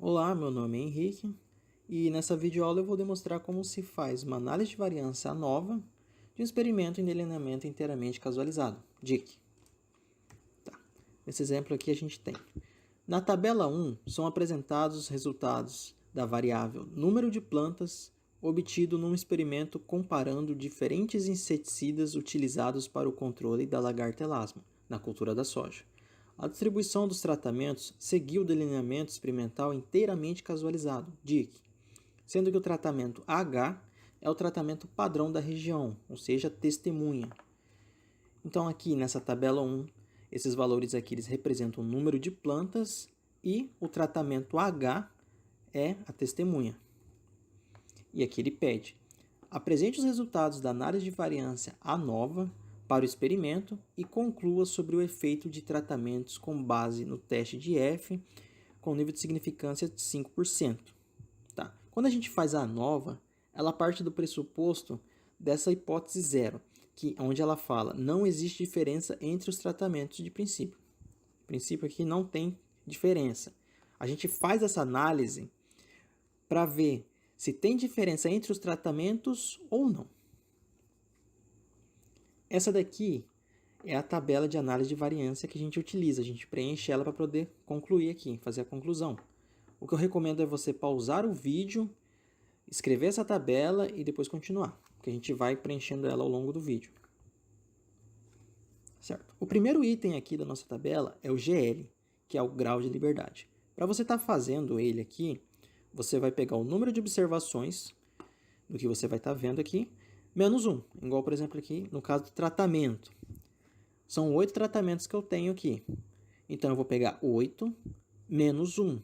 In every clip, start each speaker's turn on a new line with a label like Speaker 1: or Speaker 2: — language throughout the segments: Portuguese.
Speaker 1: Olá, meu nome é Henrique e nessa videoaula eu vou demonstrar como se faz uma análise de variância ANOVA de um experimento em delineamento inteiramente casualizado, DIC. Nesse exemplo aqui a gente tem. Na tabela 1 são apresentados os resultados da variável número de plantas obtido num experimento comparando diferentes inseticidas utilizados para o controle da lagarta elasma na cultura da soja. A distribuição dos tratamentos seguiu o delineamento experimental inteiramente casualizado, DIC, sendo que o tratamento H é o tratamento padrão da região, ou seja, testemunha. Então aqui nessa tabela 1, esses valores aqui eles representam o número de plantas e o tratamento H é a testemunha. E aqui ele pede: apresente os resultados da análise de variância ANOVA para o experimento e conclua sobre o efeito de tratamentos com base no teste de F com nível de significância de 5%. Tá? Quando a gente faz a ANOVA, ela parte do pressuposto dessa hipótese zero, onde ela fala não existe diferença entre os tratamentos de princípio. O princípio aqui não tem diferença. A gente faz essa análise para ver se tem diferença entre os tratamentos ou não. Essa daqui é a tabela de análise de variância que a gente utiliza. A gente preenche ela para poder concluir aqui, fazer a conclusão. O que eu recomendo é você pausar o vídeo, escrever essa tabela e depois continuar, porque a gente vai preenchendo ela ao longo do vídeo. Certo? O primeiro item aqui da nossa tabela é o GL, que é o grau de liberdade. Para você estar fazendo ele aqui, você vai pegar o número de observações do que você vai estar vendo aqui, menos 1. Igual, por exemplo, aqui no caso do tratamento. São 8 tratamentos que eu tenho aqui. Então, eu vou pegar 8 menos 1,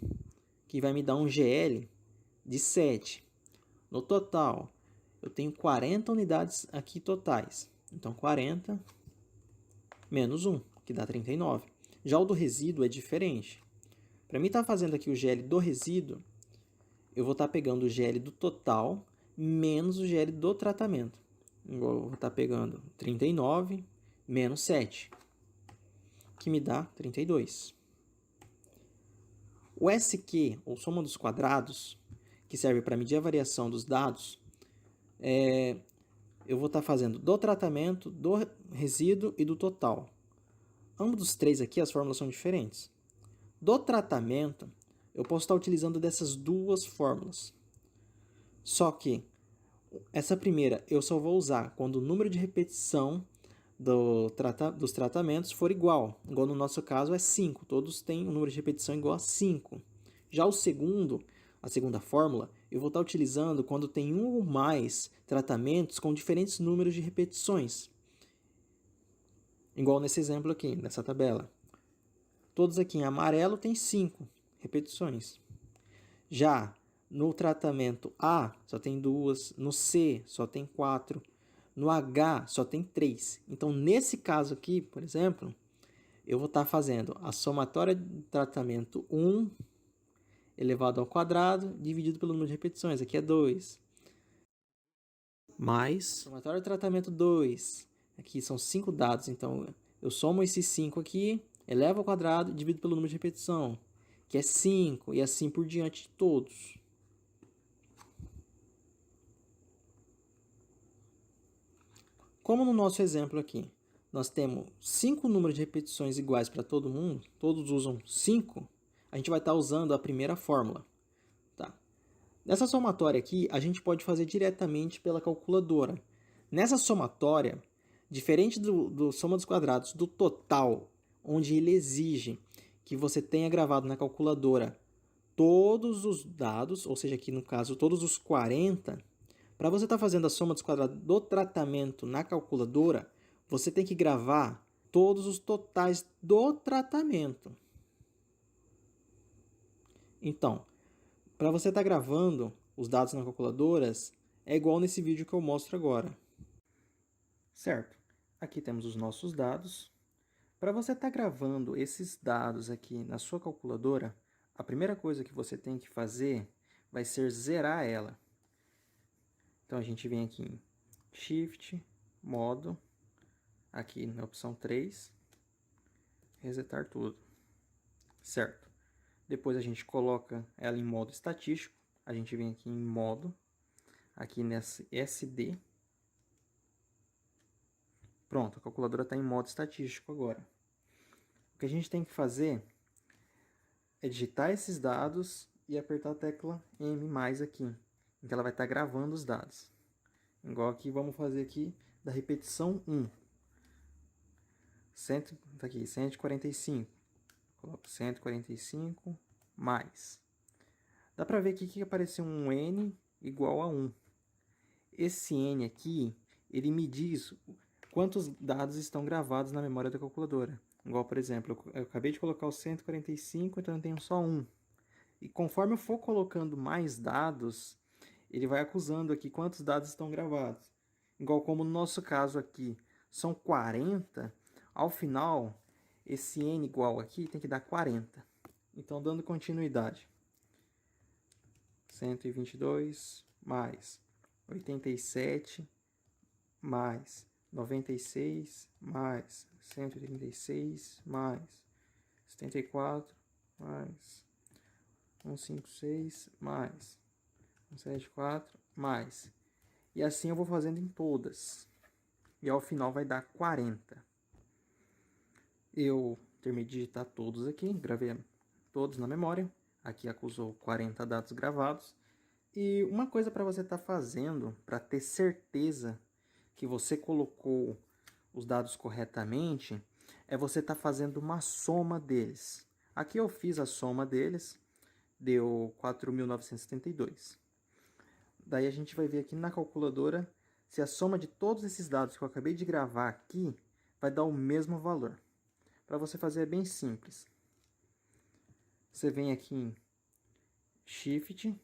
Speaker 1: que vai me dar um GL de 7. No total, eu tenho 40 unidades aqui totais. Então, 40 menos 1, que dá 39. Já o do resíduo é diferente. Para mim estar fazendo aqui o GL do resíduo, eu vou estar pegando o GL do total menos o GL do tratamento. Eu vou estar pegando 39 menos 7, que me dá 32. O SQ, ou soma dos quadrados, que serve para medir a variação dos dados, eu vou estar fazendo do tratamento, do resíduo e do total. Ambos os três aqui, as fórmulas são diferentes. Do tratamento, eu posso estar utilizando dessas duas fórmulas. Só que essa primeira eu só vou usar quando o número de repetição dos tratamentos for igual no nosso caso é 5. Todos têm um número de repetição igual a 5. Já a segunda fórmula, eu vou estar utilizando quando tem um ou mais tratamentos com diferentes números de repetições. Igual nesse exemplo aqui, nessa tabela. Todos aqui em amarelo tem 5 repetições. Já no tratamento A só tem 2, no C só tem 4, no H só tem 3. Então, nesse caso aqui, por exemplo, eu vou estar fazendo a somatória de tratamento 1 elevado ao quadrado dividido pelo número de repetições. Aqui é 2. Mais somatória de tratamento 2. Aqui são 5 dados, então eu somo esses 5 aqui, elevo ao quadrado e divido pelo número de repetição, que é 5, e assim por diante de todos. Como no nosso exemplo aqui, nós temos 5 números de repetições iguais para todo mundo, todos usam 5, a gente vai estar usando a primeira fórmula. Tá? Nessa somatória aqui, a gente pode fazer diretamente pela calculadora. Nessa somatória, diferente do soma dos quadrados do total, onde ele exige que você tenha gravado na calculadora todos os dados, ou seja, aqui no caso todos os 40, para você estar fazendo a soma dos quadrados do tratamento na calculadora, você tem que gravar todos os totais do tratamento. Então, para você estar gravando os dados na calculadora, é igual nesse vídeo que eu mostro agora. Certo, aqui temos os nossos dados. Para você estar gravando esses dados aqui na sua calculadora, a primeira coisa que você tem que fazer vai ser zerar ela. Então, a gente vem aqui em Shift, Modo, aqui na opção 3, resetar tudo. Certo. Depois a gente coloca ela em modo estatístico. A gente vem aqui em modo, aqui nesse SD. Pronto, a calculadora está em modo estatístico agora. O que a gente tem que fazer é digitar esses dados e apertar a tecla M+ aqui, em que ela vai estar gravando os dados. Igual aqui, vamos fazer aqui da repetição 1. Tá aqui, 145. Coloco 145 mais. Dá para ver aqui que apareceu um N igual a 1. Esse N aqui, ele me diz quantos dados estão gravados na memória da calculadora. Igual, por exemplo, eu acabei de colocar o 145, então eu tenho só 1. E conforme eu for colocando mais dados, ele vai acusando aqui quantos dados estão gravados. Igual como no nosso caso aqui, são 40, ao final, esse N igual aqui tem que dar 40. Então, dando continuidade. 122 mais 87 mais 96 mais 136 mais 74 mais 156 mais 174 mais. E assim eu vou fazendo em todas. E ao final vai dar 40. Eu terminei de digitar todos aqui, gravei todos na memória. Aqui acusou 40 dados gravados. E uma coisa para você estar fazendo, para ter certeza que você colocou os dados corretamente, é você estar fazendo uma soma deles. Aqui eu fiz a soma deles, deu 4.972. Daí a gente vai ver aqui na calculadora se a soma de todos esses dados que eu acabei de gravar aqui vai dar o mesmo valor. Para você fazer é bem simples. Você vem aqui em Shift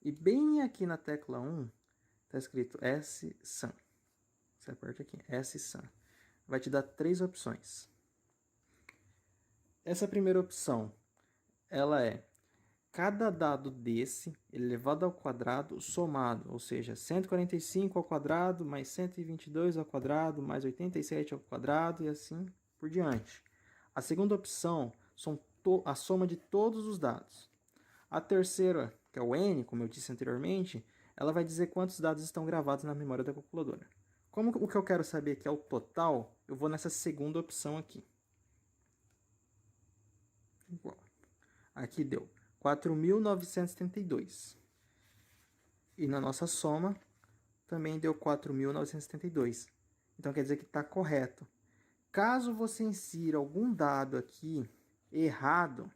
Speaker 1: e bem aqui na tecla 1 está escrito SSUM. Você aperta aqui, SSUM. Vai te dar 3 opções. Essa primeira opção, ela é cada dado desse elevado ao quadrado somado, ou seja, 145 ao quadrado mais 122 ao quadrado mais 87 ao quadrado e assim por diante. A segunda opção são a soma de todos os dados. A terceira, que é o N, como eu disse anteriormente, ela vai dizer quantos dados estão gravados na memória da calculadora. Como o que eu quero saber que é o total, eu vou nessa segunda opção aqui. Igual. Aqui deu 4.972. E na nossa soma também deu 4.972. Então quer dizer que está correto. Caso você insira algum dado aqui errado,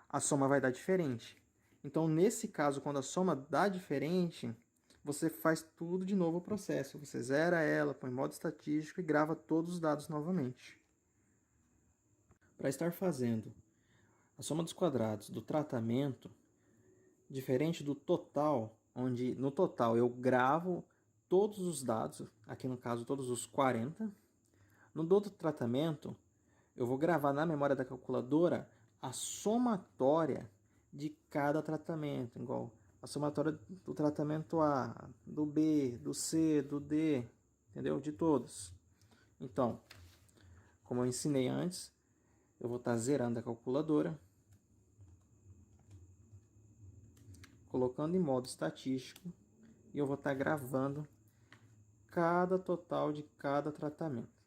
Speaker 1: a soma vai dar diferente. Então, nesse caso, quando a soma dá diferente, você faz tudo de novo o processo. Você zera ela, põe em modo estatístico e grava todos os dados novamente. Para estar fazendo a soma dos quadrados do tratamento, diferente do total, onde no total eu gravo todos os dados, aqui no caso todos os 40, no do tratamento, eu vou gravar na memória da calculadora a somatória de cada tratamento, igual a somatória do tratamento A, do B, do C, do D, entendeu? De todos. Então, como eu ensinei antes, eu vou estar zerando a calculadora, colocando em modo estatístico, e eu vou estar gravando cada total de cada tratamento.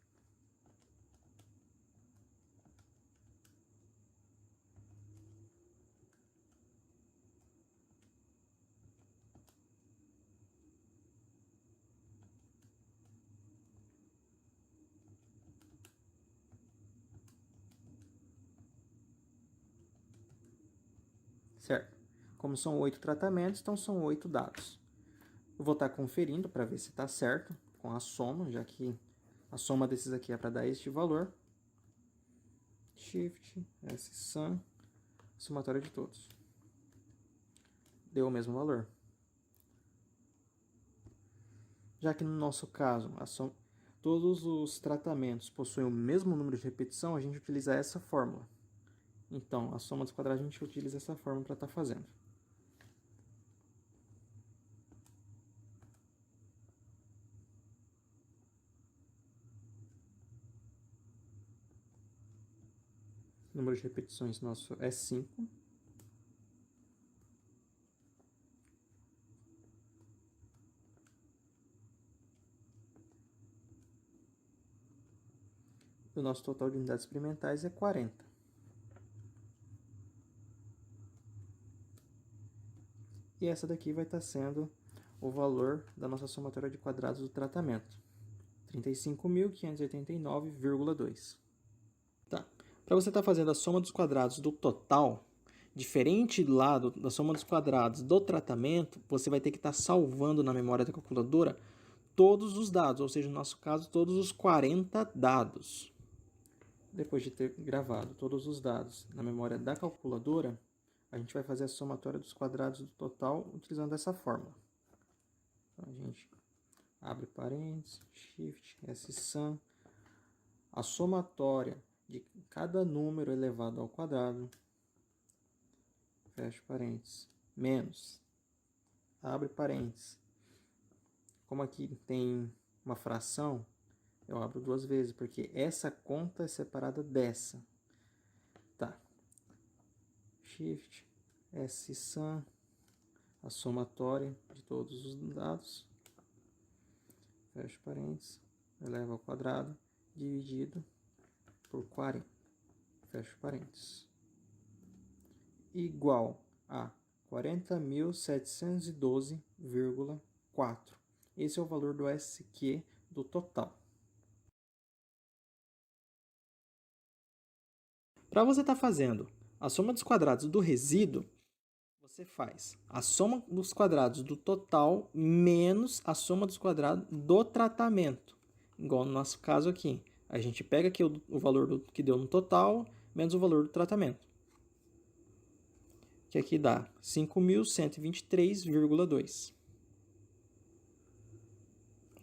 Speaker 1: Certo? Como são 8 tratamentos, então são 8 dados. Eu vou estar conferindo para ver se está certo com a soma, já que a soma desses aqui é para dar este valor. Shift, SSUM, somatória de todos. Deu o mesmo valor. Já que no nosso caso, todos os tratamentos possuem o mesmo número de repetição, a gente utiliza essa fórmula. Então, a soma dos quadrados a gente utiliza essa fórmula para estar fazendo. O número de repetições nosso é 5. E o nosso total de unidades experimentais é 40. E essa daqui vai estar sendo o valor da nossa somatória de quadrados do tratamento. 35.589,2. Tá. Para você estar fazendo a soma dos quadrados do total, diferente lá da soma dos quadrados do tratamento, você vai ter que estar salvando na memória da calculadora todos os dados, ou seja, no nosso caso, todos os 40 dados. Depois de ter gravado todos os dados na memória da calculadora, a gente vai fazer a somatória dos quadrados do total utilizando essa fórmula. Então, a gente abre parênteses, shift, SSUM, a somatória de cada número elevado ao quadrado, fecha parênteses, menos, abre parênteses. Como aqui tem uma fração, eu abro duas vezes, porque essa conta é separada dessa. Tá. Shift, SSUM, a somatória de todos os dados, fecha parênteses, eleva ao quadrado, dividido por 40, fecha parênteses, igual a 40.712,4. Esse é o valor do SQ do total. Para você estar fazendo a soma dos quadrados do resíduo, você faz a soma dos quadrados do total menos a soma dos quadrados do tratamento. Igual no nosso caso aqui. A gente pega aqui o valor que deu no total, menos o valor do tratamento. Que aqui dá 5.123,2.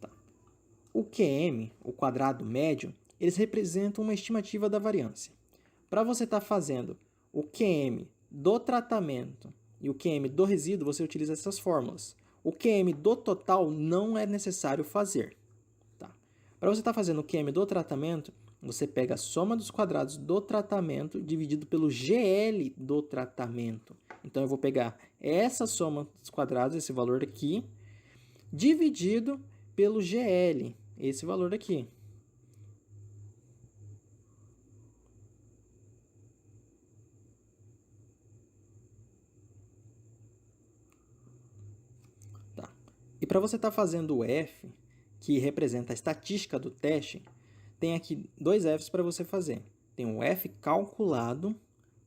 Speaker 1: Tá. O QM, o quadrado médio, eles representam uma estimativa da variância. Para você estar fazendo o QM do tratamento e o QM do resíduo, você utiliza essas fórmulas. O QM do total não é necessário fazer. Tá? Para você estar fazendo o QM do tratamento, você pega a soma dos quadrados do tratamento dividido pelo GL do tratamento. Então, eu vou pegar essa soma dos quadrados, esse valor aqui, dividido pelo GL, esse valor aqui. E para você estar fazendo o F, que representa a estatística do teste, tem aqui dois Fs para você fazer. Tem o F calculado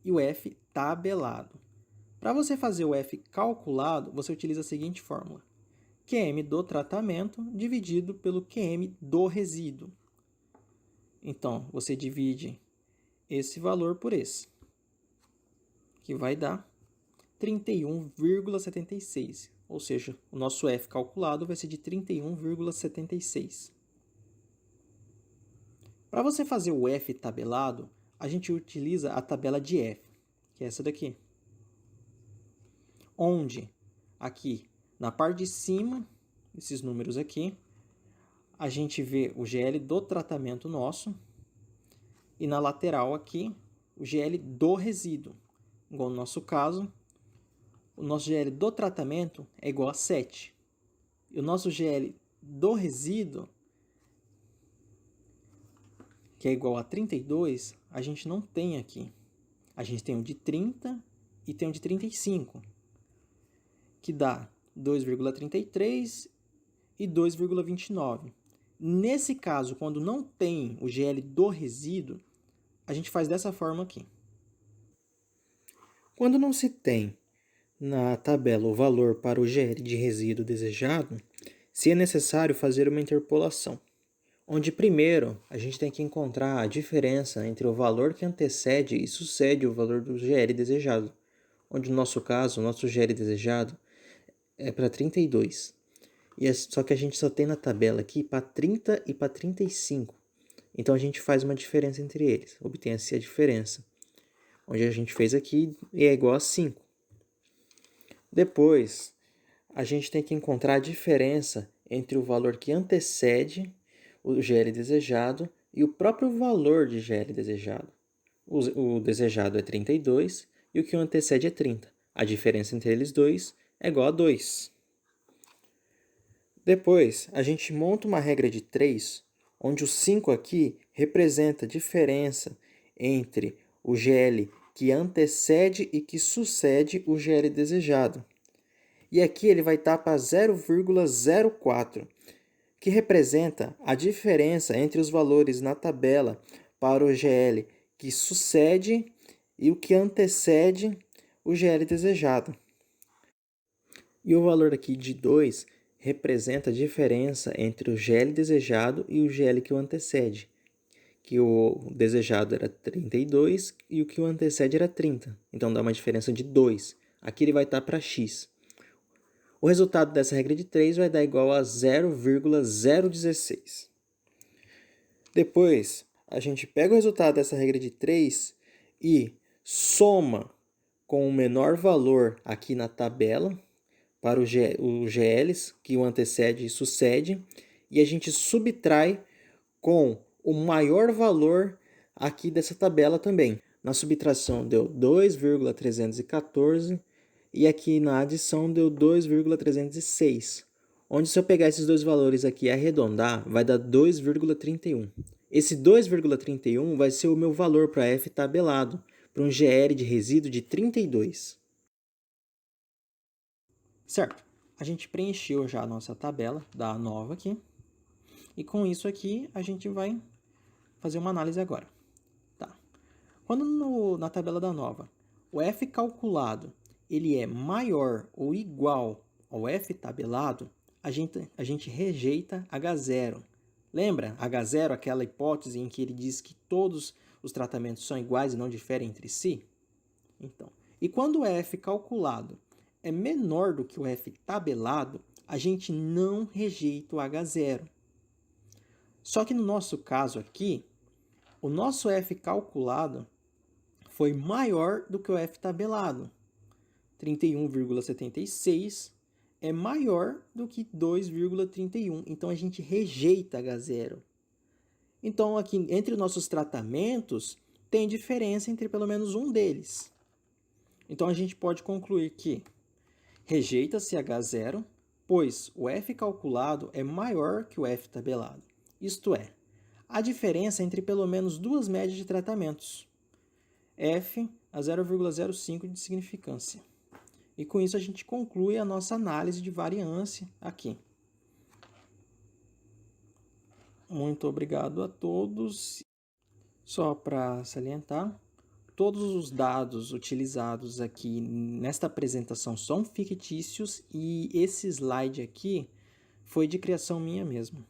Speaker 1: e o F tabelado. Para você fazer o F calculado, você utiliza a seguinte fórmula. QM do tratamento dividido pelo QM do resíduo. Então, você divide esse valor por esse, que vai dar 31,76. Ou seja, o nosso F calculado vai ser de 31,76. Para você fazer o F tabelado, a gente utiliza a tabela de F, que é essa daqui. Onde, aqui, na parte de cima, esses números aqui, a gente vê o GL do tratamento nosso, e na lateral aqui, o GL do resíduo. Igual no nosso caso, o nosso GL do tratamento é igual a 7. E o nosso GL do resíduo, que é igual a 32, a gente não tem aqui. A gente tem um de 30 e tem um de 35, que dá 2,33 e 2,29. Nesse caso, quando não tem o GL do resíduo, a gente faz dessa forma aqui. Quando não se tem na tabela o valor para o GL de resíduo desejado, se é necessário fazer uma interpolação, onde primeiro a gente tem que encontrar a diferença entre o valor que antecede e sucede o valor do GL desejado, onde no nosso caso, o nosso GL desejado é para 32. Só que a gente só tem na tabela aqui para 30 e para 35. Então a gente faz uma diferença entre eles, obtém-se a diferença, onde a gente fez aqui e é igual a 5. Depois, a gente tem que encontrar a diferença entre o valor que antecede o GL desejado e o próprio valor de GL desejado. O desejado é 32 e o que o antecede é 30. A diferença entre eles dois é igual a 2. Depois, a gente monta uma regra de 3, onde o 5 aqui representa a diferença entre o GL que antecede e que sucede o GL desejado. E aqui ele vai estar para 0,04, que representa a diferença entre os valores na tabela para o GL que sucede e o que antecede o GL desejado. E o valor aqui de 2 representa a diferença entre o GL desejado e o GL que o antecede, que o desejado era 32 e o que o antecede era 30. Então dá uma diferença de 2. Aqui ele vai estar para x. O resultado dessa regra de 3 vai dar igual a 0,016. Depois, a gente pega o resultado dessa regra de 3 e soma com o menor valor aqui na tabela para os GLs, que o antecede e sucede, e a gente subtrai com o maior valor aqui dessa tabela também. Na subtração deu 2,314 e aqui na adição deu 2,306. Onde se eu pegar esses dois valores aqui e arredondar, vai dar 2,31. Esse 2,31 vai ser o meu valor para F tabelado, para um GL de resíduo de 32. Certo, a gente preencheu já a nossa tabela da nova aqui. E com isso aqui, a gente vai fazer uma análise agora. Tá. Quando na tabela da nova, o F calculado ele é maior ou igual ao F tabelado, a gente rejeita H0. Lembra H0, aquela hipótese em que ele diz que todos os tratamentos são iguais e não diferem entre si? Então, e quando o F calculado é menor do que o F tabelado, a gente não rejeita o H0. Só que no nosso caso aqui, o nosso F calculado foi maior do que o F tabelado. 31,76 é maior do que 2,31. Então, a gente rejeita H0. Então, aqui, entre os nossos tratamentos, tem diferença entre pelo menos um deles. Então, a gente pode concluir que rejeita-se H0, pois o F calculado é maior que o F tabelado. Isto é, a diferença entre pelo menos duas médias de tratamentos. F a 0,05 de significância. E com isso a gente conclui a nossa análise de variância aqui. Muito obrigado a todos. Só para salientar, todos os dados utilizados aqui nesta apresentação são fictícios e esse slide aqui foi de criação minha mesmo.